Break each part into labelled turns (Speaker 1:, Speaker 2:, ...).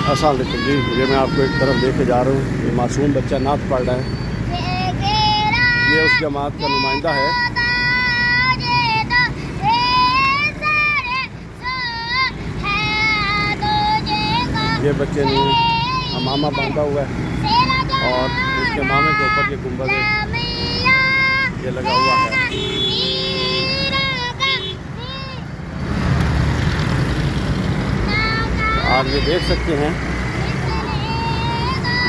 Speaker 1: अस्सलाम वालेकुम जी। ये मैं आपको एक तरफ लेके जा रहा हूँ। ये मासूम बच्चा नात पढ़ रहा है। ये उस जमात का नुमाइंदा है। ये बच्चे ने अमामा बांधा हुआ है और उसके मामे के ऊपर ये गुंबद ये लगा हुआ है। आप ये देख सकते हैं,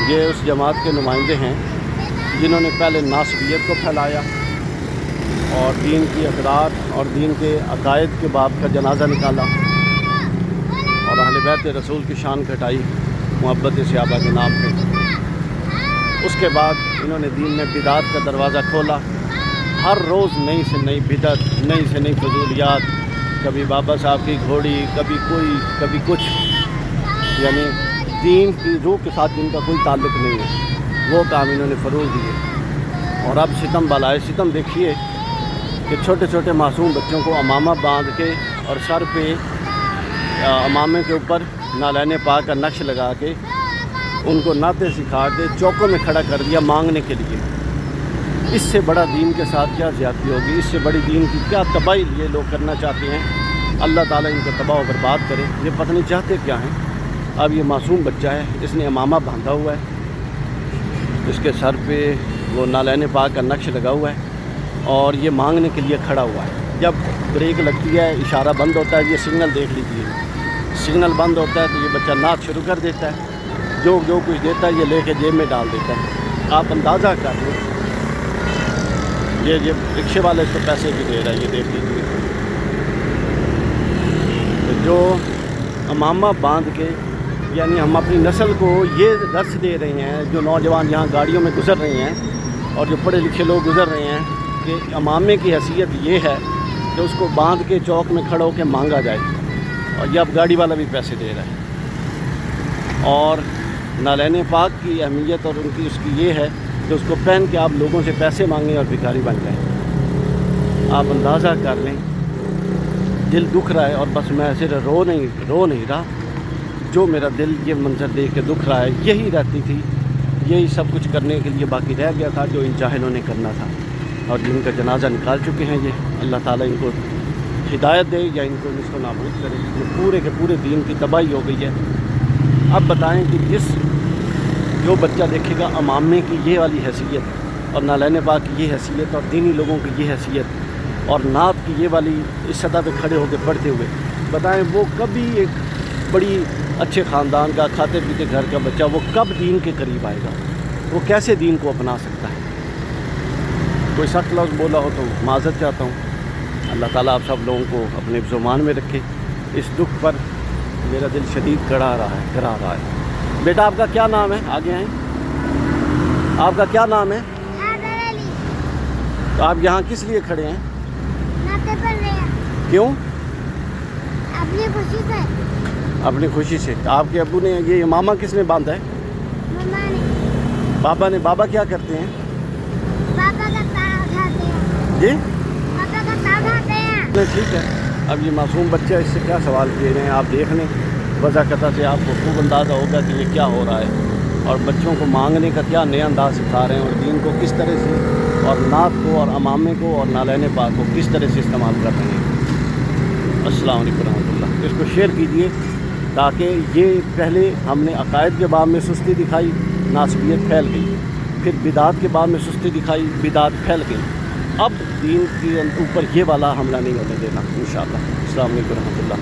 Speaker 1: ये उस जमात के नुमाइंदे हैं जिन्होंने पहले नासबियत को फैलाया और दीन की अक़रार और दीन के अकायद के बाब का जनाज़ा निकाला और अहले बैत रसूल की शान घटाई मोहब्बत सहाबा के नाम पे। उसके बाद इन्होंने दीन में बिदात का दरवाज़ा खोला। हर रोज़ नई से नई बिदत, नई से नई फजूलियात, कभी बाबा साहब की घोड़ी, कभी कोई, कभी कुछ, यानी दीन की रूह के साथ जिनका कोई ताल्लुक़ नहीं है वो काम इन्होंने फ़रोग़ दिए। और अब सितम बलाए सितम देखिए कि छोटे छोटे मासूम बच्चों को अमामा बांध के और सर पे अमामे के ऊपर नालैन पाक का नक्श लगा के उनको नाते सिखा के चौकों में खड़ा कर दिया मांगने के लिए। इससे बड़ा दीन के साथ क्या ज़्यादती होगी, इससे बड़ी दीन की क्या तबाही ये लोग करना चाहते हैं। अल्लाह ताला इनको तबाह बर्बाद करे। ये पता नहीं चाहते क्या हैं। अब ये मासूम बच्चा है, इसने अमामा बांधा हुआ है, इसके सर पे वो नालैन पाक का नक्श लगा हुआ है और ये मांगने के लिए खड़ा हुआ है। जब ब्रेक लगती है, इशारा बंद होता है, ये सिग्नल देख लीजिए, सिग्नल बंद होता है तो ये बच्चा नाच शुरू कर देता है। जो कुछ देता है ये लेके जेब में डाल देता है। आप अंदाज़ा कर लें, ये रिक्शे वाले इसको पैसे भी दे रहा है, ये देख लीजिए। तो जो अमामा बांध के, यानी हम अपनी नस्ल को ये दर्स दे रहे हैं, जो नौजवान यहाँ गाड़ियों में गुज़र रहे हैं और जो पढ़े लिखे लोग गुज़र रहे हैं, कि अमामे की हैसियत ये है कि उसको बांध के चौक में खड़ा होकर मांगा जाए। और ये अब गाड़ी वाला भी पैसे दे रहा है। और नालैन पाक की अहमियत और उनकी उसकी ये है कि उसको पहन के आप लोगों से पैसे मांगें और भिखारी बन जाएँ। आप अंदाज़ा कर लें, दिल दुख रहा है और बस मैं सिर्फ रो नहीं रहा। जो मेरा दिल ये मंजर देख के दुख रहा है, यही रहती थी, यही सब कुछ करने के लिए बाकी रह गया था जो इन जाहिलों ने करना था। और जिनका जनाजा निकाल चुके हैं ये, अल्लाह ताला इनको हिदायत दे या इनको इसको नाबूद करे। ये पूरे के पूरे दीन की तबाही हो गई है। अब बताएं कि जो बच्चा देखेगा अमामे की ये वाली हैसियत और नालैन पाक की ये हैसियत और दीनी लोगों की ये हैसियत और नात की ये वाली इस सतह पे खड़े होकर पढ़ते हुए, बताएं वो कभी एक बड़ी अच्छे ख़ानदान का खाते पीते घर का बच्चा वो कब दीन के करीब आएगा, वो कैसे दीन को अपना सकता है। कोई सख्त लफ्ज़ बोला हो तो माज़रत चाहता हूँ। अल्लाह ताला आप सब लोगों को अपने ज़ुबान में रखे। इस दुख पर मेरा दिल शदीद करा रहा है। बेटा आपका क्या नाम है? आगे आएँ। आपका क्या नाम है? तो आप यहाँ किस लिए खड़े हैं? क्यों?
Speaker 2: अपनी खुशी से।
Speaker 1: अपनी खुशी से। आपके अब्बू ने ये मामा किसने बांधा है?
Speaker 2: मम्मा ने।
Speaker 1: बाबा ने। बाबा क्या करते हैं?
Speaker 2: पापा का ताव उठाते हैं।
Speaker 1: जी?
Speaker 2: पापा का ताव उठाते हैं।
Speaker 1: ठीक है। अब ये मासूम बच्चा, इससे क्या सवाल किए रहे हैं आप देख लें। वज़ाकता से आपको खूब अंदाज़ा होगा कि ये क्या हो रहा है और बच्चों को मांगने का क्या नया अंदाज़ सिखा रहे हैं और दीन को किस तरह से और नात को और अमामे को और नालैन पाक को किस तरह से इस्तेमाल कर रहे हैं। अस्सलाम वालेकुम रहमतुल्लाह। इसको शेयर कीजिए ताकि ये पहले हमने अकायद के बाब में सुस्ती दिखाई, नासबियत फैल गई, फिर बिदात के बाब में सुस्ती दिखाई, बिदात फैल गई। अब दीन के ऊपर ये वाला हमला नहीं होने देना इंशाअल्लाह। अस्सलाम वालेकुम रहमतुल्लाह।